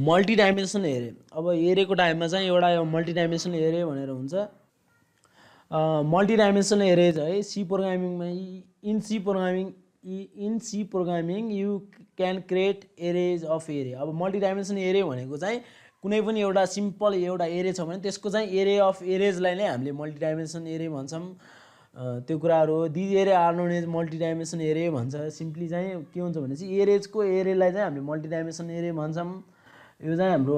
Multidimensional एरे। अब एरेको टाइममा चाहिँ एउटा मल्टिडाइमेन्सनल एरे भनेर हुन्छ। मल्टिडाइमेन्सनल एरेज है सी प्रोग्रामिङमा in C programming you can create arrays of array. अब मल्टिडाइमेन्सनल एरे भनेको चाहिँ कुनै पनि एउटा सिम्पल एउटा एरे छ भने त्यसको चाहिँ एरे अफ एरेजलाई नै हामीले मल्टिडाइमेन्सनल एरे भन्छौँ। त्यो कुराहरू दिज एरे आर नोन एज मल्टिडाइमेन्सनल एरे भन्छ। सिम्पली चाहिँ के हुन्छ भने चाहिँ एरेजको एरेलाई चाहिँ हामीले मल्टिडाइमेन्सनल एरे भन्छौँ। यो चाहिँ हाम्रो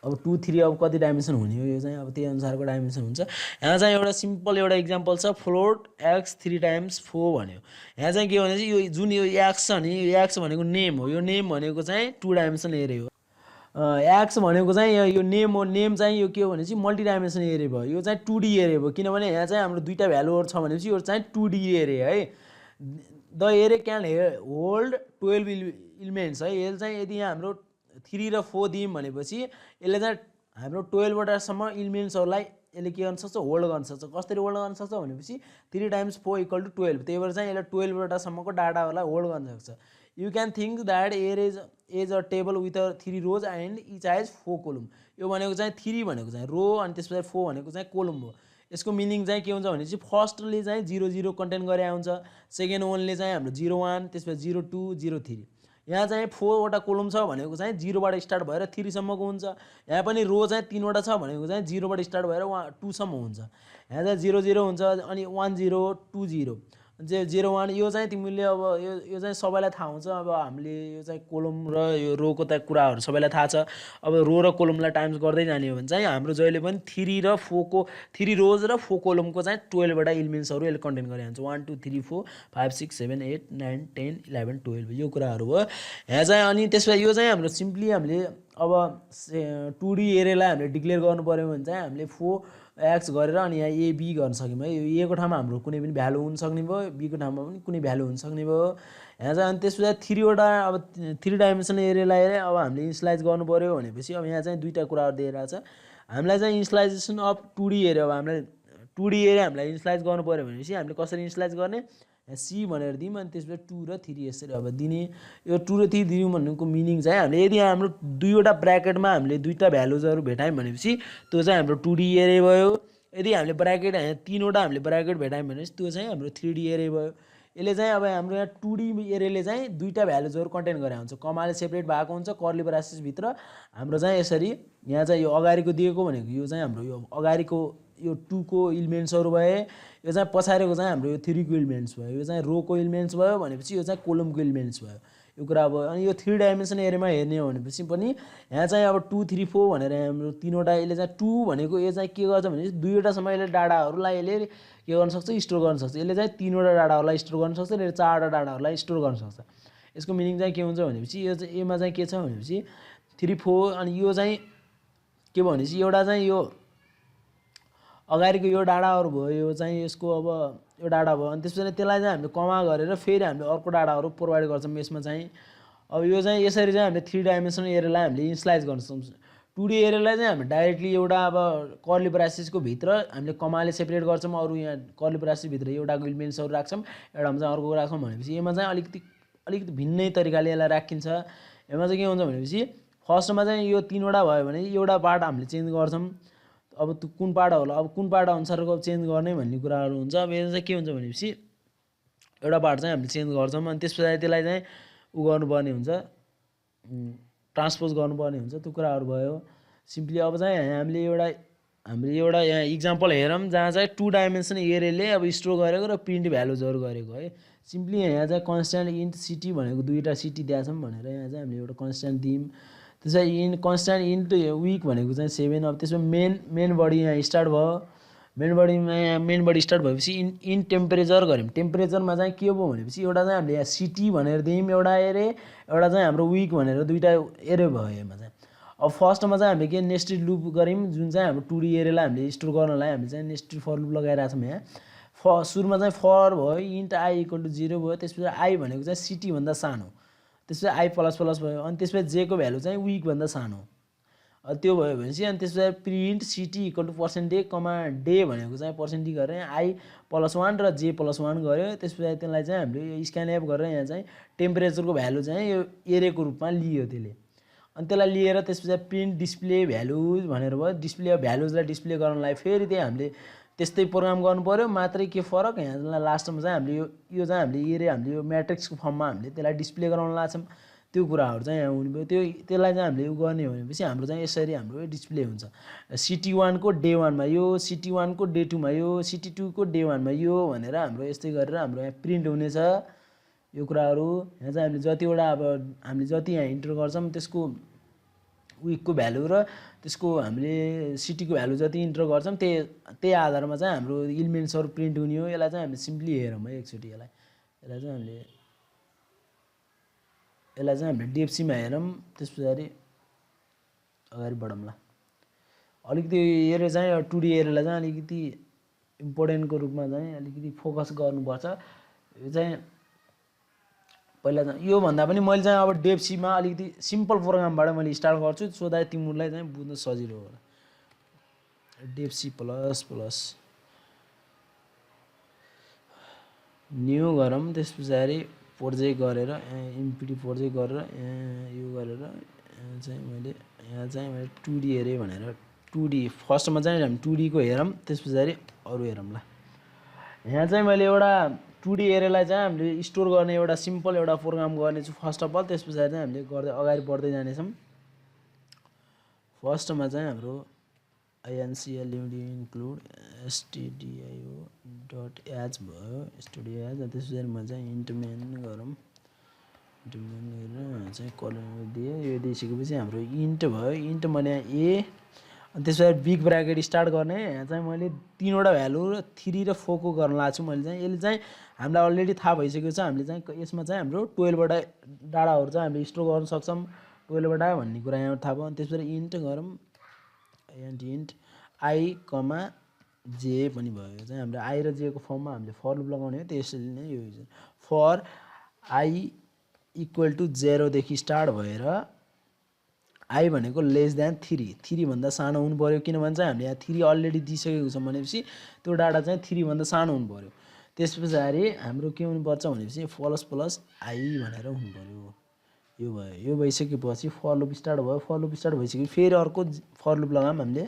अब 2 3 अब कति डाइमेन्सन हुने हो यो चाहिँ अब त्यही अनुसारको डाइमेन्सन हुन्छ। यहाँ चाहिँ एउटा सिम्पल एउटा इक्जाम्पल छ फ्लोट x 3 टाइम्स 4 भन्यो। यहाँ चाहिँ के भने चाहिँ यो जुन यो x छ नि यो x भनेको नेम हो। यो नेम भनेको चाहिँ 2 डाइमेन्सनल एरे हो। एक्स भनेको चाहिँ यो नेम हो। नेम चाहिँ यो के हो भने चाहिँ मल्टिडाइमेन्सनल एरे भयो। यो चाहिँ 2D एरे भयो किनभने यहाँ चाहिँ हाम्रो दुईटा भ्यालुहरू छ भनेपछि यो चाहिँ 2D एरे है। द एरे क्यान होल्ड 12 इलिमेन्ट्स है। यसले चाहिँ यदि यहाँ हाम्रो 3 र 4 दियौँ भनेपछि यसले चाहिँ हाम्रो 12वटासम्म इलिमेन्ट्सहरूलाई यसले के गर्न सक्छ होल्ड गर्न सक्छ। कसरी होल्ड गर्न सक्छ भनेपछि 3 टाइम्स 4 इक्वल टु 12। त्यही भएर चाहिँ यसले 12वटासम्मको डाटाहरूलाई होल्ड गर्न सक्छ। You can think that array is a table with 3 rows and each has 4 column. यो भनेको चाहिँ 3 भनेको चाहिँ रो अनि त्यसपछि 4 भनेको चाहिँ कोलम हो। यसको मिनिङ चाहिँ के हुन्छ भने चाहिँ फर्स्टले चाहिँ 0 0 कन्टेन गरे आउँछ। सेकेन्ड वानले चाहिँ हाम्रो 0 1 त्यसपछि 0 2 0 3। यहाँ चाहिँ 4वटा कोलम छ भनेको चाहिँ 0बाट स्टार्ट भएर 3 सम्मको हुन्छ। यहाँ पनि रो चाहिँ 3वटा छ भनेको चाहिँ 0बाट स्टार्ट भएर 2 सम्म हुन्छ। यहाँ चाहिँ 0 0 हुन्छ अनि 1 0 2 0 0 1। यो चाहिँ तिमीले अब यो चाहिँ सबैलाई थाहा हुन्छ। अब हामीले यो चाहिँ कोलम र यो रोको त कुराहरू सबैलाई थाहा छ। अब रो र कोलमलाई टाइम्स गर्दै जाने हो भने चाहिँ हाम्रो जहिले पनि 3 र 4 रोज र 4 कोलमको चाहिँ 12वटा इलिमेन्ट्सहरू यसले कन्टेन गरे हुन्छ। 1 2 3 4 5 6 7 8 9 10 11 12 यो कुराहरू भयो। यहाँ चाहिँ अनि त्यसपछि यो चाहिँ हाम्रो सिम्पली हामीले अब 2D एरेलाई हामीले डिक्लेयर गर्नु पर्यो भने चाहिँ हामीले 4x गरेर अनि यहाँ ए बी गर्न सक्यौँ है। यो ए को ठाउँमा हाम्रो कुनै पनि भ्यालु हुन सक्ने भयो, बी को ठाउँमा पनि कुनै भ्यालु हुन सक्ने भयो। यहाँ चाहिँ अनि त्यसपछि 3वटा अब 3 डाइमेन्सनल एरेलाई अब हामीले इनिसलाइज गर्नु पर्यो भनेपछि अब यहाँ चाहिँ दुईवटा कुराहरू दिइरहेको छ। हामीलाई चाहिँ इनिसलाइजेसन अफ 2D एरे। अब हामीलाई 2D एरे हामीलाई इनिसलाइज गर्नु पर्यो भनेपछि हामीले कसरी इनिसलाइज गर्ने सी भनेर दियौँ अनि त्यसपछि 2 र 3 यसरी अब दिने। यो 2 र 3 दियौँ भन्नुको मिनिङ चाहिँ हामीले यदि हाम्रो दुईवटा ब्र्याकेटमा हामीले दुईवटा भ्यालुजहरू भेटायौँ भनेपछि त्यो चाहिँ हाम्रो 2D एरे भयो। यदि हामीले ब्र्याकेट 3वटा हामीले ब्र्याकेट भेटायौँ भनेपछि त्यो चाहिँ हाम्रो 3D एरे भयो। यसले चाहिँ अब हाम्रो यहाँ 2D एरेले चाहिँ दुईवटा भ्यालुजहरू कन्टेन गरे हुन्छ। कमाले सेपरेट भएको हुन्छ कर्ली ब्रासेसभित्र हाम्रो चाहिँ यसरी यहाँ चाहिँ यो अगाडिको दिएको भनेको यो चाहिँ हाम्रो यो अगाडिको यो 2 को इलिमेन्ट्सहरू भए। यो चाहिँ पछाडिको चाहिँ हाम्रो यो 3 को इलिमेन्ट्स भयो। यो चाहिँ रोको इलिमेन्ट्स भयो भनेपछि यो चाहिँ कोलमको इलिमेन्ट्स भयो। यो कुरा भयो। अनि यो 3 डाइमेन्सन एरेमा हेर्ने हो भनेपछि पनि यहाँ चाहिँ अब 2 3 4 भनेर हाम्रो 3वटा यसले चाहिँ 2 भनेको यो चाहिँ के गर्छ भने 2वटासम्म यसले डाटाहरूलाई यसले के गर्न सक्छ स्टोर गर्न सक्छ। यसले चाहिँ 3वटा डाटाहरूलाई स्टोर गर्न सक्छ, यसले 4वटा डाटाहरूलाई स्टोर गर्न सक्छ। यसको मिनिङ चाहिँ के हुन्छ भनेपछि यो चाहिँ एमा चाहिँ के छ भनेपछि 3 4 अनि यो चाहिँ के भनेपछि एउटा चाहिँ यो अगाडिको यो डाटाहरू भयो। यो चाहिँ यसको अब यो डाटा भयो अनि त्यसपछि त्यसलाई चाहिँ हामीले कमा गरेर फेरि हामीले अर्को डाटाहरू प्रोभाइड गर्छौँ यसमा चाहिँ। अब यो चाहिँ यसरी चाहिँ हामीले 3 डाइमेन्सनल एरेलाई हामीले इनिसलाइज गर्न सक्छौँ। 2D एरेलाई चाहिँ हामीले डाइरेक्टली एउटा अब कर्ली ब्रासेसको भित्र हामीले कमाले सेपरेट गर्छौँ। अरू यहाँ कर्ली ब्रासेसभित्र एउटाको इलिमेन्ट्सहरू राख्छौँ, एउटामा चाहिँ अर्को राख्छौँ भनेपछि यसमा चाहिँ अलिकति भिन्नै तरिकाले यसलाई राखिन्छ। यसमा चाहिँ के हुन्छ भनेपछि फर्स्टमा चाहिँ यो 3वटा भयो भने एउटा पार्ट हामीले चेन्ज गर्छौँ। अब त्यो कुन पार्ट होला अब कुन पार्ट अनुसारको चेन्ज गर्ने भन्ने कुराहरू हुन्छ। अब यो चाहिँ के हुन्छ भनेपछि एउटा पार्ट चाहिँ हामीले चेन्ज गर्छौँ अनि त्यस पछाडि त्यसलाई चाहिँ उ गर्नुपर्ने हुन्छ, ट्रान्सपोज गर्नुपर्ने हुन्छ। त्यो कुराहरू भयो। सिम्पली अब चाहिँ हामीले एउटा यहाँ इक्जाम्पल हेरौँ जहाँ चाहिँ 2 डाइमेन्सन एरेले अब स्टोर गरेको र प्रिन्ट भ्यालुजहरू गरेको है। सिम्पली यहाँ चाहिँ कन्स्ट्यान्ट इन्ट सिटी भनेको दुईवटा सिटी दिएछौँ भनेर यहाँ चाहिँ हामीले एउटा कन्स्ट्यान्ट दियौँ। त्यसै कन्स्ट्यान्ट इन्ट विक भनेको चाहिँ 7। अब त्यसमा मेन बडी यहाँ स्टार्ट भयो। मेन बडी स्टार्ट भएपछि इन टेम्परेचर गऱ्यौँ। टेम्परेचरमा चाहिँ के भयो भनेपछि एउटा चाहिँ हामीले यहाँ सिटी भनेर दियौँ एउटा एरे, एउटा चाहिँ हाम्रो विक भनेर दुईवटा एरे भयो यसमा चाहिँ। अब फर्स्टमा चाहिँ हामीले के नेस्टेड लुप गऱ्यौँ जुन चाहिँ हाम्रो 2D एरेलाई हामीले स्टोर गर्नलाई हामीले चाहिँ नेस्टेड फर लुप लगाइरहेको छौँ। यहाँ सुरुमा चाहिँ फर भयो इन्ट आई इक्वल टु 0 भयो। त्यसपछि आई भनेको चाहिँ सिटीभन्दा सानो, त्यसपछि आई प्लस प्लस भयो अनि त्यसपछि जेको भ्यालु चाहिँ विकभन्दा सानो त्यो भयो भनेपछि अनि त्यसपछि print city equal to percentage comma d भनेको चाहिँ पर्सेन्टेज गरेर आई +1 र जे +1 गऱ्यो। त्यसपछि त्यसलाई चाहिँ हामीले स्क्यान एप गरेर यहाँ चाहिँ टेम्परेचरको भ्यालु चाहिँ यो एरेको रूपमा लियो त्यसले। अनि त्यसलाई लिएर त्यसपछि प्रिन्ट डिस्प्ले भ्यालुज भनेर भयो डिस्प्ले भ्यालुजलाई डिस्प्ले गर्नलाई फेरि त्यही हामीले त्यस्तै प्रोग्राम गर्नु पर्यो मात्रै के फरक यहाँ लास्टमा चाहिँ हामीले यो चाहिँ हामीले एरे हामीले यो म्याट्रिक्सको फर्ममा हामीले त्यसलाई डिस्प्ले गराउन लाग्छौँ त्यो कुराहरू चाहिँ यहाँ हुने भयो त्यसलाई चाहिँ हामीले उ गर्ने हो भनेपछि हाम्रो चाहिँ यसरी हाम्रो डिस्प्ले हुन्छ CT1 को डे 1 मा यो CT1 को डे 2 मा यो CT2 को डे 1 मा यो भनेर हाम्रो यस्तै गरेर हाम्रो यहाँ प्रिन्ट हुनेछ यो कुराहरू यहाँ चाहिँ हामीले जतिवटा अब हामीले जति यहाँ इन्टर गर्छौँ त्यसको विकको भ्यालु र त्यसको हामीले सिटीको भ्यालु जति इन्टर गर्छौँ त्यही आधारमा चाहिँ हाम्रो इलिमेन्ट्सहरू प्रिन्ट हुने हो यसलाई चाहिँ हामीले सिम्पली हेरौँ है एकचोटि यसलाई चाहिँ हामीले डिएफसीमा हेरौँ त्यस पछाडि अगाडि बढौँला अलिकति एरे चाहिँ 2D एरेलाई चाहिँ अलिकति इम्पोर्टेन्टको रूपमा चाहिँ अलिकति फोकस गर्नुपर्छ यो चाहिँ पहिला चाहिँ यो भन्दा पनि मैले चाहिँ अब डेफसीमा अलिकति सिम्पल प्रोग्रामबाट मैले स्टार्ट गर्छु सो द्याट तिमीलाई चाहिँ बुझ्न सजिलो होला डेफसी प्लस न्यू गरौँ त्यस पछाडि प्रोजेक्ट गरेर इम्पिडी प्रोजेक्ट गरेर यो गरेर चाहिँ मैले यहाँ चाहिँ मैले 2D हेरेँ भनेर 2D फर्स्टमा चाहिँ हामी 2D को हेरौँ त्यस पछाडि अरू हेरौँ ल यहाँ चाहिँ मैले एउटा 2D एरेलाई चाहिँ हामीले स्टोर गर्ने एउटा सिम्पल एउटा प्रोग्राम गर्नेछु फर्स्ट अफ अल त्यस पछाडि चाहिँ हामीले गर्दै अगाडि बढ्दै जानेछौँ फर्स्टमा चाहिँ हाम्रो incl include stdio.h भयो stdio.h त्यस पछाडि म चाहिँ int main गरौँ int main गरेर चाहिँ कलम दिए यो दिइसकेपछि हाम्रो int भयो int भने a अनि त्यसपछि बिग ब्र्याकेट स्टार्ट गर्ने यहाँ चाहिँ मैले तीनवटा भ्यालु र 3 र 4 को गर्न लाग्छु मैले चाहिँ यसले चाहिँ हामीलाई अलरेडी थाहा भइसकेको छ हामीले चाहिँ यसमा चाहिँ हाम्रो 12 वटा डाटाहरू चाहिँ हामीले स्टोर गर्न सक्छौँ 12 वटा भन्ने कुरा यहाँ थाहा भयो अनि त्यसपछि इन्ट गरौँ इन्ट i, j पनि भयो चाहिँ हाम्रो i र j को फर्ममा हामीले फर लुप लगाउने हो त्यसैले नै यो फर i इक्वल टु 0 देखि स्टार्ट भएर i भनेको लेस देन 3 भन्दा सानो हुनु पर्यो किनभने चाहिँ हामीले यहाँ 3 अलरेडी दिइसकेको छ भनेपछि त्यो डाटा चाहिँ 3 भन्दा सानो हुनु पर्यो त्यसपछि हाम्रो के हुनुपर्छ भनेपछि प्लस i भनेर हुनु पर्यो यो भयो यो भइसकेपछि फर लुप स्टार्ट भयो फर लुप स्टार्ट भइसकेपछि फेरि अर्को फर लुप लगाऊँ हामीले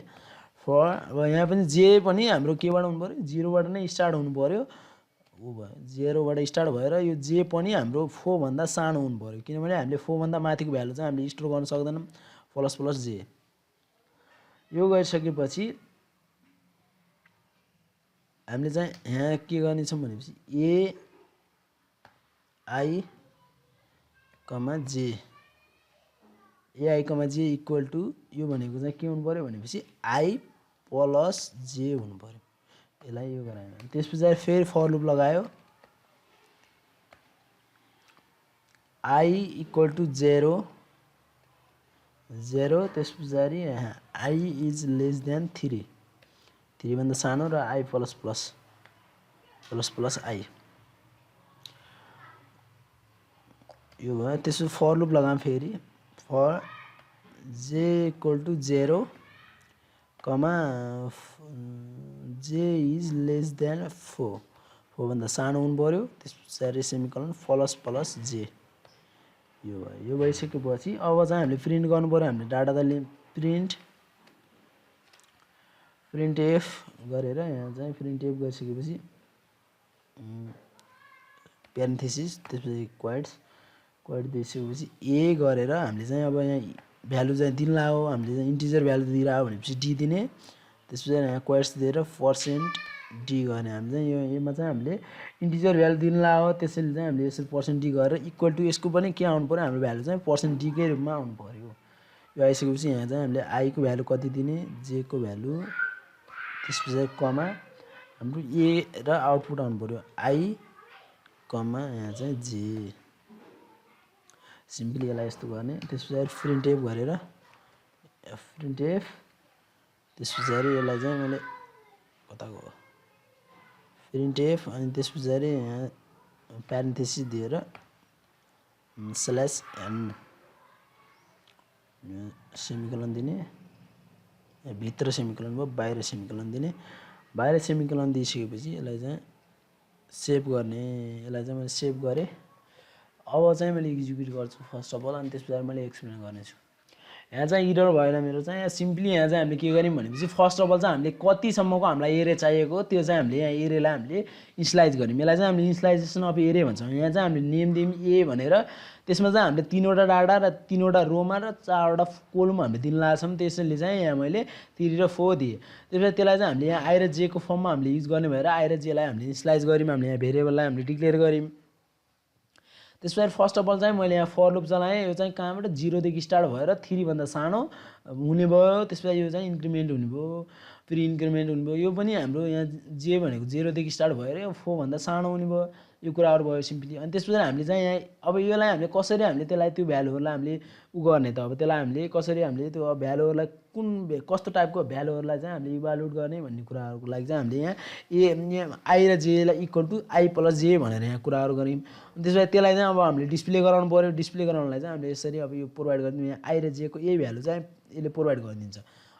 फर अब यहाँ पनि जे पनि हाम्रो केबाट हुनु पर्यो 0 बाट नै स्टार्ट हुनु पर्यो उ भयो 0 बाट स्टार्ट भएर यो जे पनि हाम्रो 4 भन्दा सानो हुनु पर्यो किनभने हामीले 4 भन्दा माथिको भ्यालु चाहिँ हामीले स्टोर गर्न सक्दैनौँ प्लस जे यो गरिसकेपछि हामीले चाहिँ यहाँ के गर्ने छौं भनेपछि ai, j इक्वल टु यो भनेको चाहिँ के हुनु पर्यो भनेपछि i प्लस j हुनु पर्यो यसलाई यो गराएन त्यसपछि फेरि फर लुप लगायो i इक्वल टु 0 त्यसपछि यहाँ i इज लेस देन 3 भन्दा सानो र i प्लस i यो भयो त्यसपछि फर लुप लगाम फेरि for j equal to 0 j is less than 4 भन्दा सानो हुनु पर्यो त्यसपछि सेमिकोलन प्लस j यो भयो यो भइसकेपछि अब चाहिँ हामीले प्रिन्ट गर्नु पर्यो हामीले डाटाले प्रिन्ट f गरेर यहाँ चाहिँ प्रिन्ट f गरिसकेपछि प्यारेन्थेसिस त्यसपछि क्वाइट्स दिइसकेपछि a गरेर हामीले चाहिँ अब यहाँ भ्यालु चाहिँ दिन लाग्यो हामीले चाहिँ इन्टिजर भ्यालु दिइरायो भनेपछि d दिने त्यसपछि यहाँ क्वाइट्स दिएर %d गर्ने हामी चाहिँ यसमा चाहिँ हामीले इन्टिजर भ्यालु दिन लाग्यो त्यसैले चाहिँ हामीले यसरी %d गरेर इक्वल टु यसको पनि के आउनु पर्यो हाम्रो भ्यालु चाहिँ %d कै रूपमा आउनु पर्यो यो आइसकेपछि यहाँ चाहिँ हामीले i को भ्यालु कति दिने j को भ्यालु त्यसपछि कमा हाम्रो a र आउटपुट आउनु पर्यो i यहाँ चाहिँ j सिम्पली यसलाई यस्तो गर्ने त्यसपछि प्रिन्ट f गरेर प्रिन्ट f त्यसपछि यसलाई चाहिँ मैले कता गयो प्रिन्ट f अनि त्यसपछि यहाँ प्यारेन्थेसिस दिएर /n सेमिकोलन दिने भित्र सेमिकोलन भयो बाहिर सेमिकोलन दिने बाहिर सेमिकोलन दिइसकेपछि यसलाई चाहिँ सेभ गर्ने यसलाई चाहिँ मैले सेभ गरेँ अब चाहिँ मैले एक्जिक्युट गर्छु फर्स्ट अफ अल अनि त्यसपछि मैले एक्सप्लेन गर्नेछु यहाँ चाहिँ इरर भएन मेरो चाहिँ। यहाँ सिम्पली यहाँ चाहिँ हामीले के गर्यौँ भनेपछि फर्स्ट अफ अल चाहिँ हामीले कतिसम्मको हामीलाई एरे चाहिएको त्यो चाहिँ हामीले यहाँ एरेलाई हामीले इनिसियलाइज गर्यौँ। यसलाई चाहिँ हामीले इनिसियलाइजेसन अफ एरे भन्छौँ। यहाँ चाहिँ हामीले नेम दियौँ ए भनेर, त्यसमा चाहिँ हामीले 3वटा डाटा र 3वटा रोमा र 4वटा कोलम हामीले दिन लागेको छौँ। त्यसैले चाहिँ यहाँ मैले 3 र 4 दिएँ। त्यसपछि त्यसलाई चाहिँ हामीले यहाँ आई र जे को फर्ममा हामीले युज गर्ने भएर आई र जेलाई हामीले इनिसियलाइज गर्यौँ। हामीले यहाँ भेरिएबललाई हामीले डिक्लेयर गर्यौँ। त्यसपछि फर्स्ट अफ अल चाहिँ मैले यहाँ फर लुप चलाएँ। यो चाहिँ कहाँबाट 0 देखि स्टार्ट भएर 3 भन्दा सानो हुने भयो। त्यसपछि यो चाहिँ इन्क्रिमेन्ट हुने भयो, फेरि इन्क्रिमेन्ट हुने भयो। यो पनि हाम्रो यहाँ जे भनेको 0 देखि स्टार्ट भएर यो 4 भन्दा सानो हुने भयो। यो कुराहरू भयो सिम्पली। अनि त्यसपछि हामीले चाहिँ यहाँ अब यसलाई हामीले कसरी हामीले त्यसलाई त्यो भ्यालुहरूलाई हामीले गर्ने त, अब त्यसलाई हामीले कसरी हामीले त्यो भ्यालुहरूलाई कुन कस्तो टाइपको भ्यालुहरूलाई चाहिँ हामीले इभ्यालुएट गर्ने भन्ने कुराहरूको लागि चाहिँ हामीले यहाँ आई र जेलाई इक्वल टु आई प्लस जे भनेर यहाँ कुराहरू गऱ्यौँ। त्यसपछि त्यसलाई चाहिँ अब हामीले डिस्प्ले गराउनु पऱ्यो। डिस्प्ले गराउनलाई चाहिँ हामीले यसरी अब यो प्रोभाइड गरिदिउँ। यहाँ आई र जेको यही भ्यालु चाहिँ यसले प्रोभाइड गरिदिन्छ।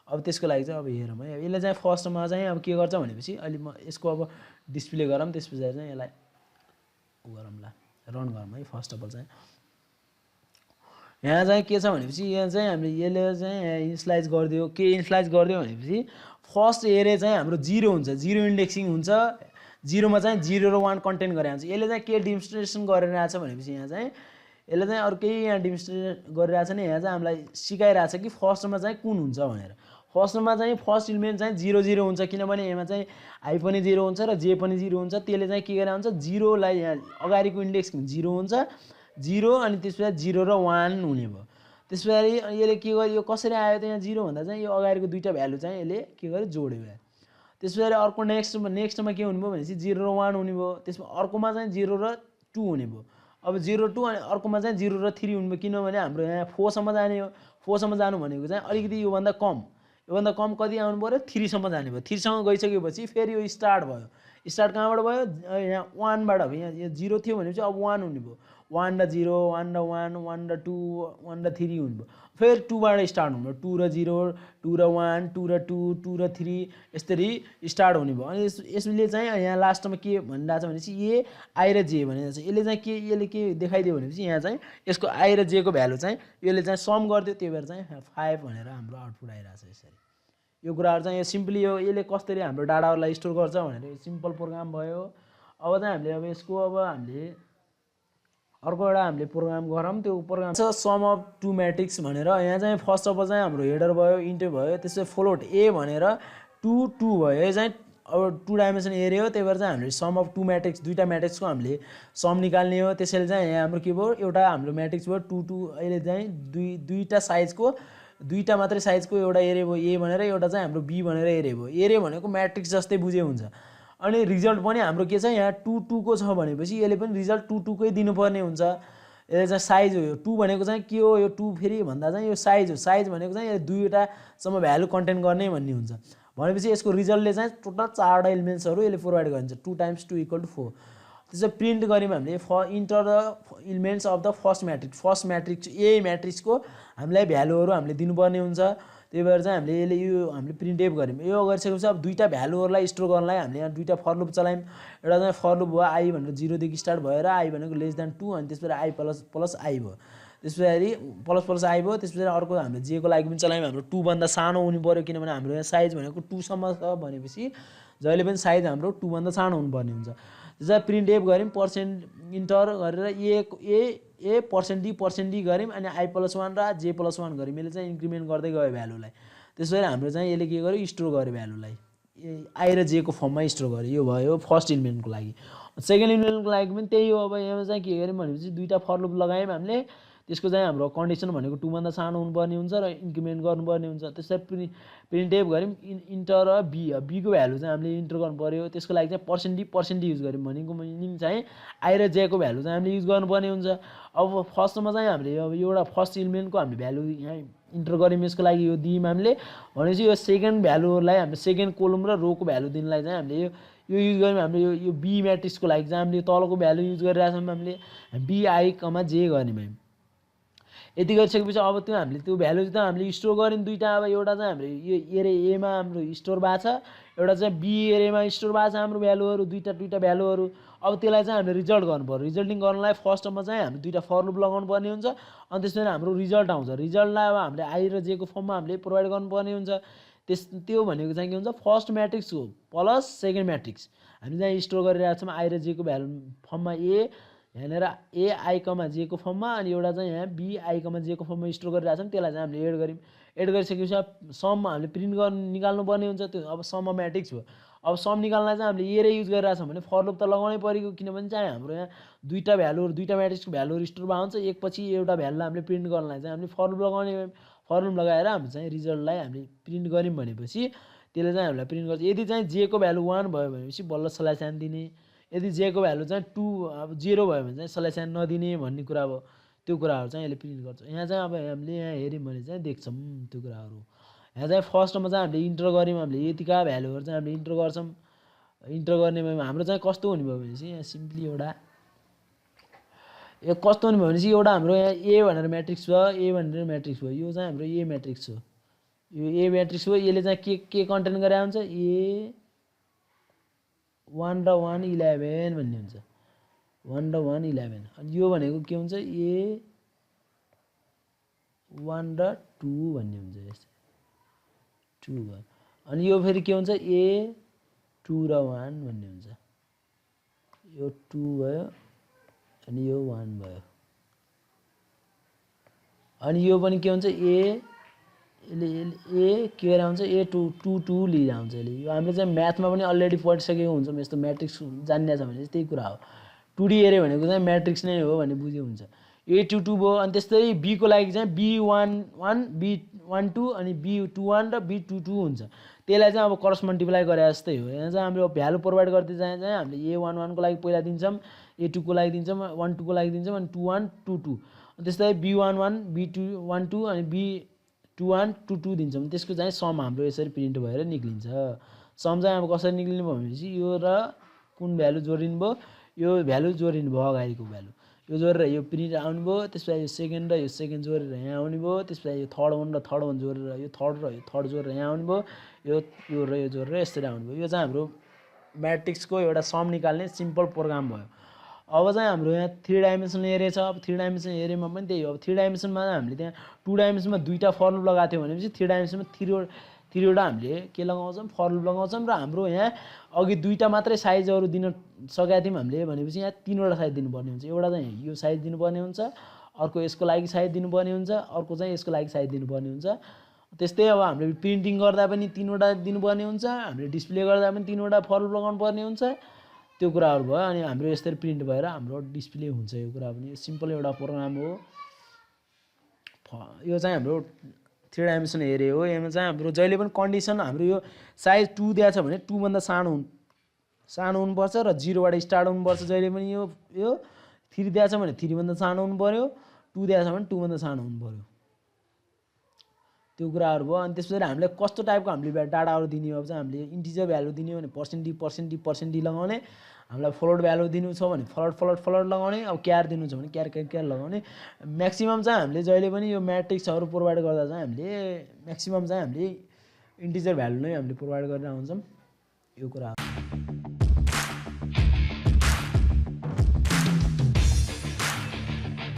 अब त्यसको लागि चाहिँ अब हेरौँ है। यसले चाहिँ फर्स्टमा चाहिँ अब के गर्छ भनेपछि अहिले म यसको अब डिस्प्ले गरौँ। त्यस पछाडि चाहिँ यसलाई गरौँला, रन गरौँ है। फर्स्ट अफ अल चाहिँ यहाँ चाहिँ के छ भनेपछि यहाँ चाहिँ हामीले यसले चाहिँ इनिसियलाइज गरिदियो। के इनिसियलाइज गरिदियो भनेपछि फर्स्ट एरे चाहिँ हाम्रो 0 हुन्छ, 0 इन्डेक्सिङ हुन्छ। 0मा चाहिँ 0 र 1 कन्टेन्ट गरेर हुन्छ। यसले चाहिँ के डिमन्स्ट्रेसन गरिरहेछ भनेपछि यहाँ चाहिँ यसले चाहिँ अरू केही यहाँ डिमन्स्ट्रेट गरिरहेछ नि। यहाँ चाहिँ हामीलाई सिकाइरहेछ कि फर्स्टमा चाहिँ कुन हुन्छ भनेर। फर्स्टमा चाहिँ फर्स्ट इलिमेन्ट चाहिँ 0 0 हुन्छ, किनभने यसमा चाहिँ आई पनि 0 हुन्छ र जे पनि 0 हुन्छ। त्यसले चाहिँ के गरेर हुन्छ, 0लाई यहाँ अगाडिको इन्डेक्स 0 हुन्छ, 0 अनि त्यसपछि 0 र 1 हुने भयो। त्यस पछाडि यसले के गर्यो, यो कसरी आयो त यहाँ 0 भन्दा चाहिँ यो अगाडिको दुईटा भ्यालु चाहिँ यसले के गर्यो, जोड्यो। त्यस पछाडि अर्को नेक्स्टमा के हुने भयो भनेपछि 0 र 1 हुने भयो। त्यसमा अर्कोमा चाहिँ 0 र 2 हुने भयो। अब 0 2 अनि अर्कोमा चाहिँ 0 र 3 हुने भयो, किनभने हाम्रो यहाँ 4 सम्म जाने हो। 4 सम्म जानु भनेको चाहिँ अलिकति योभन्दा कम कति आउनु पऱ्यो, 3 सम्म जाने भयो। 3 सम्म गइसकेपछि फेरि यो स्टार्ट भयो। स्टार्ट कहाँबाट भयो, यहाँ 1 बाट भयो। यहाँ 0 थियो भनेपछि अब 1 हुने भयो। 1 र 0, 1 र 1, 1 र 2, 1 र 3 हुने भयो। फेरि 2 बाट स्टार्ट हुने भयो। 2 र 0, 2 र 1, 2 र 2, 2 र 3 यसरी स्टार्ट हुने भयो। अनि यसले चाहिँ यहाँ लास्टमा के भनिरहेछ भनेपछि ए आई र जे भनिरहेछ। यसले के देखाइदियो भनेपछि यहाँ चाहिँ यसको आई र जे को भ्यालु चाहिँ यसले चाहिँ सम गरिदियो। त्यही भएर चाहिँ 5 भनेर हाम्रो आउटपुट आइरहेछ यसरी। यो कुराहरू चाहिँ सिम्पली यसले कसरी हाम्रो डाटाहरूलाई स्टोर गर्छ भनेर सिम्पल प्रोग्राम भयो। अब चाहिँ हामीले अब यसको हामीले अर्को एउटा हामीले प्रोग्राम गरौँ। त्यो प्रोग्राम छ सम अफ टु म्याट्रिक्स भनेर। यहाँ चाहिँ फर्स्ट अफ अल चाहिँ हाम्रो हेडर भयो, इन्टर भयो, त्यसपछि फ्लोट ए भनेर 2 2 भयो। यो चाहिँ अब 2 डाइमेन्सन एरे हो। त्यही भएर चाहिँ हामीले सम अफ टु म्याट्रिक्स, दुईटा म्याट्रिक्सको हामीले सम निकाल्ने हो। त्यसैले चाहिँ यहाँ हाम्रो के भयो, एउटा हाम्रो म्याट्रिक्स भयो 2 2। अहिले चाहिँ दुईटा साइजको, दुईटा मात्रै साइजको एउटा एरे भयो ए भनेर, एउटा चाहिँ हाम्रो बी भनेर एरे भयो। एरे भनेको म्याट्रिक्स जस्तै बुझे हुन्छ। अनि रिजल्ट पनि हाम्रो के छ, यहाँ 2 2 को छ भनेपछि यसले पनि रिजल्ट 2 2 कै दिनुपर्ने हुन्छ। यसले चाहिँ साइज हो। यो 2 भनेको चाहिँ के हो, यो 2 फेरि भन्दा चाहिँ यो साइज हो। साइज भनेको चाहिँ यो दुईवटासम्म भ्यालु कन्टेन्ट गर्ने भन्ने हुन्छ। भनेपछि यसको रिजल्टले चाहिँ टोटल 4वटा एलिमेन्ट्सहरू यसले प्रोभाइड गरिन्छ। 2 × 2 = 4। त्यसपछि प्रिन्ट गऱ्यौँ हामीले enter the elements of the first matrix. First matrix A म्याट्रिक्सको हामीलाई भ्यालुहरू हामीले दिनुपर्ने हुन्छ। त्यही भएर चाहिँ हामीले यसले यो हामीले प्रिन्ट एफ गऱ्यौँ। यो गरिसकेपछि अब दुईटा भ्यालुहरूलाई स्टोर गर्नलाई हामीले यहाँ दुईटा फर लुप चलायौँ। एउटा चाहिँ फर लुप भयो आई भनेको 0 देखि स्टार्ट भएर आई भनेको <2 अनि त्यसपछि आई प्लस आई भयो। त्यस पछाडि प्लस आई भयो। त्यस पछाडि अर्को हामीले जे को लागि पनि चलायौँ। हाम्रो 2 भन्दा सानो हुनु पऱ्यो, किनभने हाम्रो यहाँ साइज भनेको 2 सम्म छ भनेपछि जहिले पनि साइज हाम्रो 2 भन्दा सानो हुनुपर्ने हुन्छ। त्यसलाई प्रिन्ट एफ गऱ्यौँ, पर्सेन्ट इन्टर गरेर ए पर्सेन्ट डी गऱ्यौँ। अनि आई प्लस 1 र जे प्लस 1 गऱ्यौँ। यसले चाहिँ इन्क्रिमेन्ट गर्दै गयो भ्यालुलाई। त्यसपछि हाम्रो चाहिँ यसले के गर्यो, स्टोर गर्यो भ्यालुलाई आई र जे को फर्ममा स्टोर गर्यो। यो भयो फर्स्ट इलिमेन्टको लागि। सेकेन्ड इलिमेन्टको लागि पनि त्यही हो। अब यहाँ चाहिँ के गर्यौँ भनेपछि दुईटा फर लुप लगायौँ हामीले। त्यसको चाहिँ हाम्रो कन्डिसन भनेको 2 भन्दा सानो हुनुपर्ने हुन्छ र इन्क्रिमेन्ट गर्नुपर्ने हुन्छ। त्यसलाई प्रिन्ट एफ गऱ्यौँ, इन्टर र बी को भ्यालु चाहिँ हामीले इन्टर गर्नु पऱ्यो। त्यसको लागि चाहिँ पर्सेन्ट डी युज गऱ्यौँ। भनेको मिनिङ चाहिँ आई र जे को भ्यालु चाहिँ हामीले युज गर्नुपर्ने हुन्छ। अब फर्स्टमा चाहिँ हामीले अब एउटा फर्स्ट इलिमेन्टको हामीले भ्यालु यहाँ इन्टर गऱ्यौँ। यसको लागि यो दियौँ हामीले। भनेपछि यो सेकेन्ड भ्यालुहरूलाई हामीले सेकेन्ड कोलम र रोको भ्यालु दिनलाई चाहिँ हामीले यो युज गऱ्यौँ। हामीले यो बी म्याट्रिक्सको लागि चाहिँ हामीले तलको भ्यालु युज गरिरहेछौँ। हामीले BI, जे गर्ने भयो। यति गरिसकेपछि अब त्यो हामीले त्यो भ्यालु चाहिँ हामीले स्टोर गऱ्यौँ दुईटा। अब एउटा चाहिँ हाम्रो यो एरे एमा हाम्रो स्टोर भएको छ, एउटा चाहिँ बी एरेमा स्टोर भएको छ हाम्रो भ्यालुहरू, दुईटा भ्यालुहरू। अब त्यसलाई चाहिँ हामीले रिजल्ट गर्नु पर्यो रिजल्टिङ गर्नलाई फर्स्टमा चाहिँ हामीले दुईटा फर लुप लगाउनु पर्ने हुन्छ अनि त्यसपछि हाम्रो रिजल्ट आउँछ रिजल्टलाई अब हामीले आई र जे को फर्ममा हामीले प्रोभाइड गर्नुपर्ने हुन्छ त्यो भनेको चाहिँ के हुन्छ फर्स्ट म्याट्रिक्स हो प्लस सेकेन्ड म्याट्रिक्स हामी चाहिँ स्टोर गरिरहेको छौँ आई र जे को भ्यालु फर्ममा ए यहाँनिर ए आई कमा जे को फर्ममा अनि एउटा चाहिँ यहाँ बी आई कमा जे को फर्ममा स्टोर गरिरहेको छौँ त्यसलाई चाहिँ हामीले एड गऱ्यौँ एड गरिसकेपछि सम हामीले प्रिन्ट निकाल्नु पर्ने हुन्छ त्यो अब सममा म्याट्रिक्स भयो अब सम निकाल्नलाई चाहिँ हामीले ए रै युज गरिरहेछौँ भने फर लुप त लगाउनै परेको किनभने चाहिँ हाम्रो यहाँ दुईटा भ्यालुहरू दुईटा म्याट्रिक्सको भ्यालुहरू स्टोरमा आउँछ एकपछि एउटा भ्यालुलाई हामीले प्रिन्ट गर्नलाई चाहिँ हामीले फर लुप लगाउने फर लुप लगाएर हामीले चाहिँ रिजल्टलाई हामीले प्रिन्ट गऱ्यौँ भनेपछि त्यसले चाहिँ हामीलाई प्रिन्ट गर्छ यदि चाहिँ जे को भ्यालु 1 भयो भनेपछि बल्ल सल्यासान दिने यदि जे को भ्यालु चाहिँ 2 अब 0 भयो भने चाहिँ सल्यासान नदिने भन्ने कुरा हो त्यो कुराहरू चाहिँ यसले प्रिन्ट गर्छ यहाँ चाहिँ अब हामीले यहाँ हेऱ्यौँ भने चाहिँ देख्छौँ त्यो कुराहरू यहाँ चाहिँ फर्स्टमा चाहिँ हामीले इन्टर गऱ्यौँ हामीले यतिका भ्यालुहरू चाहिँ हामीले इन्टर गर्छौँ इन्टर गर्ने भयो हाम्रो चाहिँ कस्तो हुने भयो भनेपछि यहाँ सिम्पली एउटा यो कस्तो हुने भयो भनेपछि एउटा हाम्रो यहाँ ए भनेर म्याट्रिक्स भयो ए भनेर म्याट्रिक्स भयो यो चाहिँ हाम्रो ए म्याट्रिक्स हो यो ए म्याट्रिक्स हो यसले चाहिँ के कन्टेन गरे हुन्छ ए 1 र 1 11 भन्ने हुन्छ 1 र 1 11 अनि यो भनेको के हुन्छ ए 1 र 2 भन्ने हुन्छ यस्तो 2 भयो अनि यो फेरि के हुन्छ ए 2 र 1 भन्ने हुन्छ यो 2 भयो अनि यो 1 भयो अनि यो पनि के हुन्छ ए ए के गरेर आउँछ ए 2 लिएर आउँछ यसले यो हामीले चाहिँ म्याथमा पनि अलरेडी पढिसकेको हुन्छौँ यस्तो म्याट्रिक्स जान्ने छ भने त्यही कुरा हो 2D एरे भनेको चाहिँ म्याट्रिक्स नै हो भन्ने बुझ्यो हुन्छ A22 भयो अनि त्यस्तै B को लागि चाहिँ B11 B12 अनि B21 र B22 हुन्छ त्यसलाई चाहिँ अब क्रस मल्टिप्लाई गरे जस्तै हो यहाँ चाहिँ हाम्रो भ्यालु प्रोभाइड गर्दै चाहिँ हामीले A11 को लागि पहिला दिन्छौँ A2 को लागि दिन्छौँ 12 को लागि दिन्छौँ अनि 21 22 अनि त्यस्तै B11 B12 अनि B21 22 दिन्छौँ त्यसको चाहिँ सम हाम्रो यसरी प्रिन्ट भएर निक्लिन्छ सम चाहिँ अब कसरी निक्लिनु भयो भनेपछि यो र कुन भ्यालु जोडिनु भयो यो भ्यालु जोडिनु भयो अगाडिको भ्यालु यो जोडेर यो प्रिन्ट आउनु भयो त्यसपछि यो सेकेन्ड र यो सेकेन्ड जोडेर यहाँ आउने भयो त्यसपछि यो थर्ड वान र थर्ड वान जोडेर यो थर्ड र यो थर्ड जोडेर यहाँ आउनु भयो यो र यो जोडेर यसरी आउनु भयो यो चाहिँ हाम्रो म्याट्रिक्सको एउटा सम निकाल्ने सिम्पल प्रोग्राम भयो अब चाहिँ हाम्रो यहाँ 3 डाइमेन्सनल एरे छ अब 3 डाइमेन्सनल एरेमा पनि त्यही हो अब 3 डाइमेन्सनमा हामीले त्यहाँ 2 डाइमेन्सनमा दुईटा फर लुप लगाएको थियो भनेपछि 3 डाइमेन्सनमा 3 वटा हामीले के लगाउँछौँ फर लुप लगाउँछौँ र हाम्रो यहाँ अघि दुईटा मात्रै साइजहरू दिन सकेका थियौँ हामीले भनेपछि यहाँ 3 वटा साइज दिनुपर्ने हुन्छ एउटा चाहिँ यो साइज दिनुपर्ने हुन्छ अर्को यसको लागि साइज दिनुपर्ने हुन्छ अर्को चाहिँ यसको लागि साइज दिनुपर्ने हुन्छ त्यस्तै अब हामीले प्रिन्टिङ गर्दा पनि 3 वटा दिनुपर्ने हुन्छ हामीले डिस्प्ले गर्दा पनि 3 वटा फर लुप लगाउनु पर्ने हुन्छ त्यो कुराहरू भयो अनि हाम्रो यसरी प्रिन्ट भएर हाम्रो डिस्प्ले हुन्छ यो कुरा पनि सिम्पल एउटा प्रोग्राम हो यो चाहिँ हाम्रो 3 डाइमेन्सनल एरे हो यसमा चाहिँ हाम्रो जहिले पनि कन्डिसन हाम्रो यो साइज 2 दिएको छ भने 2 भन्दा सानो हुनुपर्छ र 0 बाट स्टार्ट हुनुपर्छ जहिले पनि यो 3 दिएको छ भने 3 भन्दा सानो हुनु पर्यो 2 दिएको छ भने 2 भन्दा सानो हुनु पर्यो त्यो कुराहरू भयो अनि त्यसपछि हामीले कस्तो टाइपको हामीले डाटाहरू दिने हो अब चाहिँ हामीले इन्टिजर भ्यालु दिने हो भने पर्सेन्ट लगाउने हामीलाई फ्लोट भ्यालु दिनु छ भने फ्लोट लगाउने अब क्यार दिनु छ भने क्यार लगाउने म्याक्सिमम चाहिँ हामीले जहिले पनि यो म्याट्रिक्सहरू प्रोभाइड गर्दा चाहिँ हामीले म्याक्सिमम चाहिँ हामीले इन्टिजर भ्यालु नै हामीले प्रोभाइड गरेर आउँछौँ यो कुरा